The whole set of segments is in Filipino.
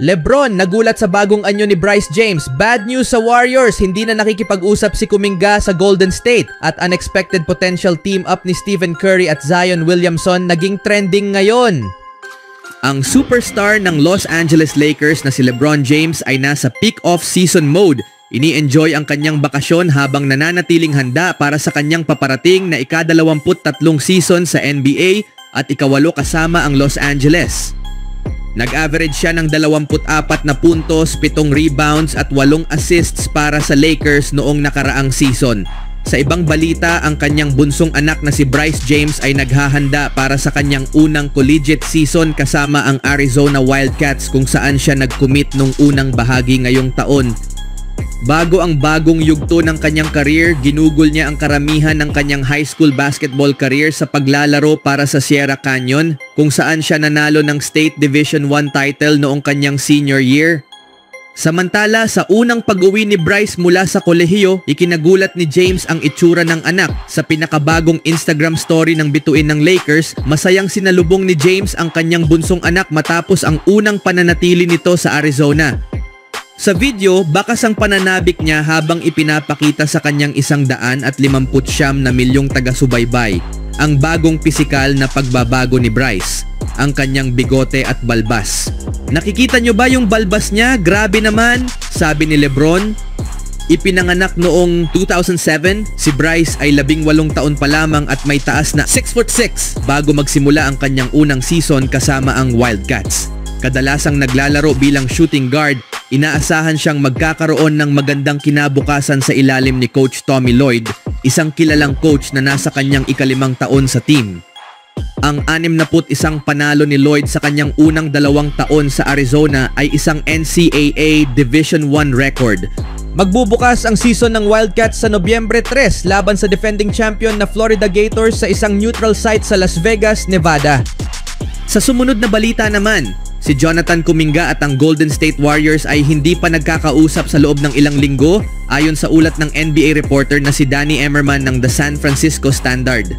LeBron nagulat sa bagong anyo ni Bryce James. Bad news sa Warriors, hindi na nakikipag-usap si Kuminga sa Golden State at unexpected potential team up ni Stephen Curry at Zion Williamson naging trending ngayon. Ang superstar ng Los Angeles Lakers na si LeBron James ay nasa peak off-season mode. Ini-enjoy ang kanyang bakasyon habang nananatiling handa para sa kanyang paparating na ika-23 season sa NBA at ika-8 kasama ang Los Angeles. Nag-average siya ng 24 na puntos, 7 rebounds at 8 assists para sa Lakers noong nakaraang season. Sa ibang balita, ang kanyang bunsong anak na si Bryce James ay naghahanda para sa kanyang unang collegiate season kasama ang Arizona Wildcats kung saan siya nag-commit nung unang bahagi ngayong taon. Bago ang bagong yugto ng kanyang career, ginugol niya ang karamihan ng kanyang high school basketball career sa paglalaro para sa Sierra Canyon, kung saan siya nanalo ng State Division I title noong kanyang senior year. Samantala, sa unang pag-uwi ni Bryce mula sa kolehiyo, ikinagulat ni James ang itsura ng anak. Sa pinakabagong Instagram story ng bituin ng Lakers, masayang sinalubong ni James ang kanyang bunsong anak matapos ang unang pananatili nito sa Arizona. Sa video, bakas ang pananabik niya habang ipinapakita sa kanyang 159 na milyong taga-subaybay ang bagong pisikal na pagbabago ni Bryce, ang kanyang bigote at balbas. Nakikita nyo ba yung balbas niya? Grabe naman, sabi ni LeBron. Ipinanganak noong 2007, si Bryce ay 18 taon pa lamang at may taas na 6'6" bago magsimula ang kanyang unang season kasama ang Wildcats. Kadalasang naglalaro bilang shooting guard, inaasahan siyang magkakaroon ng magandang kinabukasan sa ilalim ni Coach Tommy Lloyd, isang kilalang coach na nasa kanyang ika-5 taon sa team. Ang 61 panalo ni Lloyd sa kanyang unang 2 taon sa Arizona ay isang NCAA Division I record. Magbubukas ang season ng Wildcats sa Nobyembre 3 laban sa defending champion na Florida Gators sa isang neutral site sa Las Vegas, Nevada. Sa sumunod na balita naman, si Jonathan Kuminga at ang Golden State Warriors ay hindi pa nagkakausap sa loob ng ilang linggo ayon sa ulat ng NBA reporter na si Danny Emmerman ng The San Francisco Standard.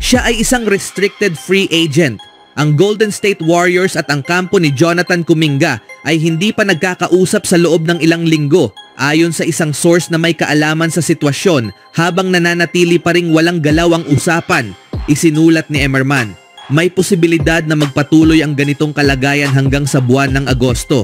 Siya ay isang restricted free agent. Ang Golden State Warriors at ang kampo ni Jonathan Kuminga ay hindi pa nagkakausap sa loob ng ilang linggo ayon sa isang source na may kaalaman sa sitwasyon habang nananatili pa ring walang galaw ang usapan, isinulat ni Emmerman. May posibilidad na magpatuloy ang ganitong kalagayan hanggang sa buwan ng Agosto.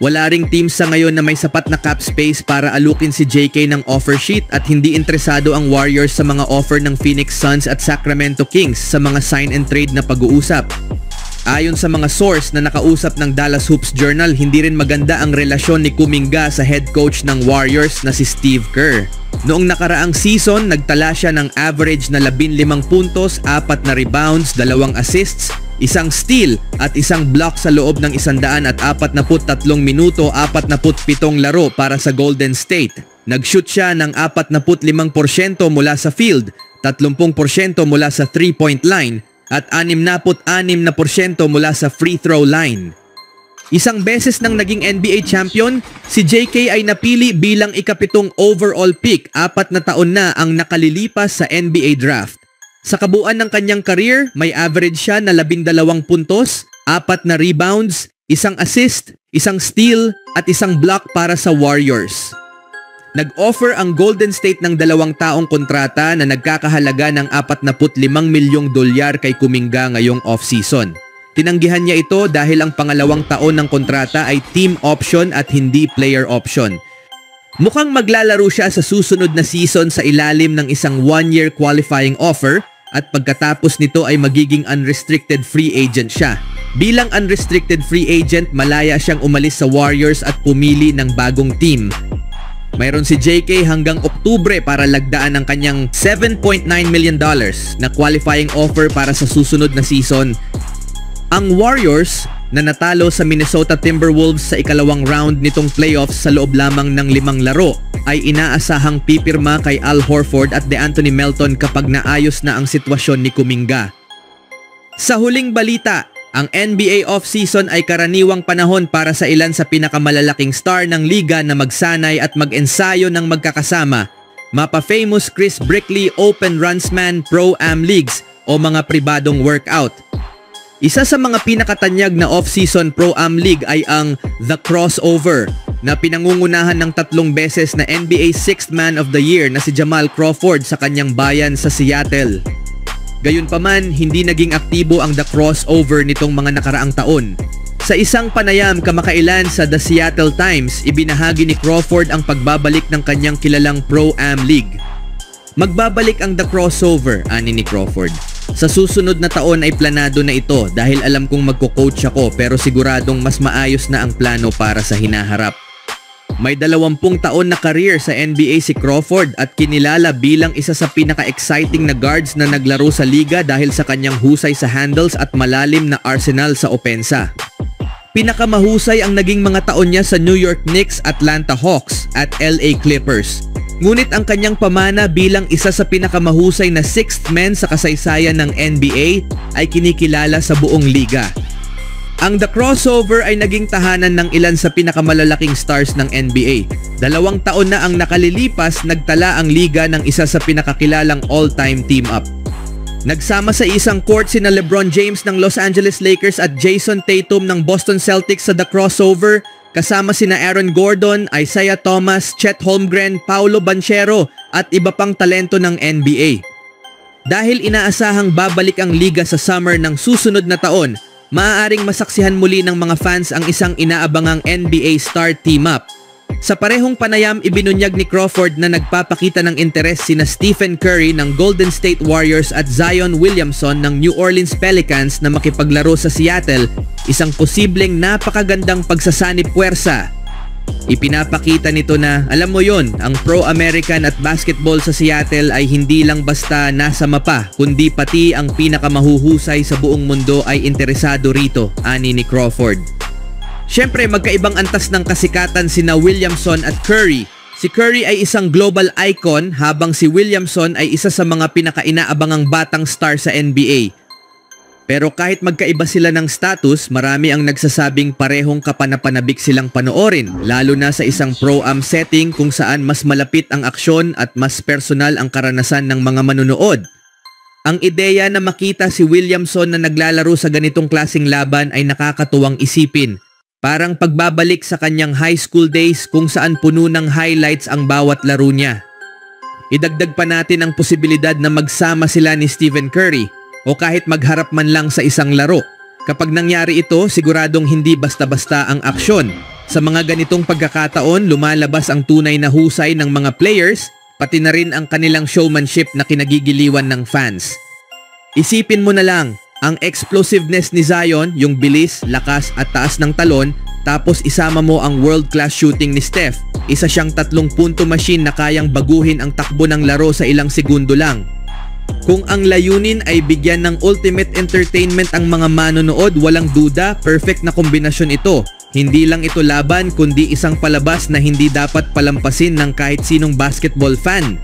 Wala ring team sa ngayon na may sapat na cap space para alukin si JK ng offer sheet at hindi interesado ang Warriors sa mga offer ng Phoenix Suns at Sacramento Kings sa mga sign and trade na pag-uusap. Ayon sa mga source na nakausap ng Dallas Hoops Journal, hindi rin maganda ang relasyon ni Kuminga sa head coach ng Warriors na si Steve Kerr. Noong nakaraang season, nagtala siya ng average na 15 puntos, 4 na rebounds, 2 assists, 1 steal at 1 block sa loob ng 143 minuto, 47 laro para sa Golden State. Nag-shoot siya ng 45% mula sa field, 30% mula sa 3-point line at 66% mula sa free throw line. Isang beses nang naging NBA champion, si JK ay napili bilang ika-7 overall pick, 4 na taon na ang nakalilipas sa NBA draft. Sa kabuuan ng kanyang career, may average siya na 12 puntos, 4 na rebounds, 1 assist, 1 steal at 1 block para sa Warriors. Nag-offer ang Golden State ng 2 taong kontrata na nagkakahalaga ng $45 milyong kay Kuminga ngayong off-season. Tinanggihan niya ito dahil ang pangalawang taon ng kontrata ay team option at hindi player option. Mukhang maglalaro siya sa susunod na season sa ilalim ng isang 1-year qualifying offer at pagkatapos nito ay magiging unrestricted free agent siya. Bilang unrestricted free agent, malaya siyang umalis sa Warriors at pumili ng bagong team. Mayroon si JK hanggang Oktubre para lagdaan ang kanyang $7.9 million na qualifying offer para sa susunod na season. Ang Warriors na natalo sa Minnesota Timberwolves sa ikalawang round nitong playoffs sa loob lamang ng 5 laro ay inaasahang pipirma kay Al Horford at DeAnthony Melton kapag naayos na ang sitwasyon ni Kuminga. Sa huling balita, ang NBA offseason ay karaniwang panahon para sa ilan sa pinakamalalaking star ng liga na magsanay at mag-ensayo ng magkakasama, mapa-famous Chris Brickley Open Runsman Pro-Am Leagues o mga pribadong workout. Isa sa mga pinakatanyag na off-season Pro-Am League ay ang The Crossover na pinangungunahan ng 3 beses na NBA 6th Man of the Year na si Jamal Crawford sa kanyang bayan sa Seattle. Gayunpaman, hindi naging aktibo ang The Crossover nitong mga nakaraang taon. Sa isang panayam kamakailan sa The Seattle Times, ibinahagi ni Crawford ang pagbabalik ng kanyang kilalang Pro-Am League. Magbabalik ang The Crossover, ani ni Crawford. Sa susunod na taon ay planado na ito dahil alam kong magko-coach ako pero siguradong mas maayos na ang plano para sa hinaharap. May 20 taon na career sa NBA si Crawford at kinilala bilang isa sa pinaka-exciting na guards na naglaro sa liga dahil sa kanyang husay sa handles at malalim na arsenal sa opensa. Pinakamahusay ang naging mga taon niya sa New York Knicks, Atlanta Hawks at LA Clippers. Ngunit ang kanyang pamana bilang isa sa pinakamahusay na 6th man sa kasaysayan ng NBA ay kinikilala sa buong liga. Ang The Crossover ay naging tahanan ng ilan sa pinakamalalaking stars ng NBA. 2 taon na ang nakalilipas, nagtala ang liga ng isa sa pinakakilalang all-time team-up. Nagsama sa isang court sina LeBron James ng Los Angeles Lakers at Jason Tatum ng Boston Celtics sa The Crossover, kasama sina Aaron Gordon, Isaiah Thomas, Chet Holmgren, Paolo Banchero at iba pang talento ng NBA. Dahil inaasahang babalik ang liga sa summer ng susunod na taon, maaaring masaksihan muli ng mga fans ang isang inaabangang NBA star team-up. Sa parehong panayam, ibinunyag ni Crawford na nagpapakita ng interes sina Stephen Curry ng Golden State Warriors at Zion Williamson ng New Orleans Pelicans na makipaglaro sa Seattle, isang posibleng napakagandang pagsasanib puwersa. Ipinapakita nito na, alam mo yon, ang Pro-American at basketball sa Seattle ay hindi lang basta nasa mapa, kundi pati ang pinakamahuhusay sa buong mundo ay interesado rito, ani ni Crawford. Siyempre, magkaibang antas ng kasikatan sina Williamson at Curry. Si Curry ay isang global icon habang si Williamson ay isa sa mga pinakainaabangang batang star sa NBA. Pero kahit magkaiba sila ng status, marami ang nagsasabing parehong kapanapanabik silang panoorin, lalo na sa isang pro-am setting kung saan mas malapit ang aksyon at mas personal ang karanasan ng mga manunood. Ang ideya na makita si Williamson na naglalaro sa ganitong klaseng laban ay nakakatuwang isipin. Parang pagbabalik sa kanyang high school days kung saan puno ng highlights ang bawat laro niya. Idagdag pa natin ang posibilidad na magsama sila ni Stephen Curry o kahit magharap man lang sa isang laro. Kapag nangyari ito, siguradong hindi basta-basta ang aksyon. Sa mga ganitong pagkakataon, lumalabas ang tunay na husay ng mga players, pati na rin ang kanilang showmanship na kinagigiliwan ng fans. Isipin mo na lang, ang explosiveness ni Zion, yung bilis, lakas at taas ng talon, tapos isama mo ang world-class shooting ni Steph. Isa siyang 3-punto machine na kayang baguhin ang takbo ng laro sa ilang segundo lang. Kung ang layunin ay bigyan ng ultimate entertainment ang mga manonood, walang duda, perfect na kombinasyon ito. Hindi lang ito laban, kundi isang palabas na hindi dapat palampasin ng kahit sinong basketball fan.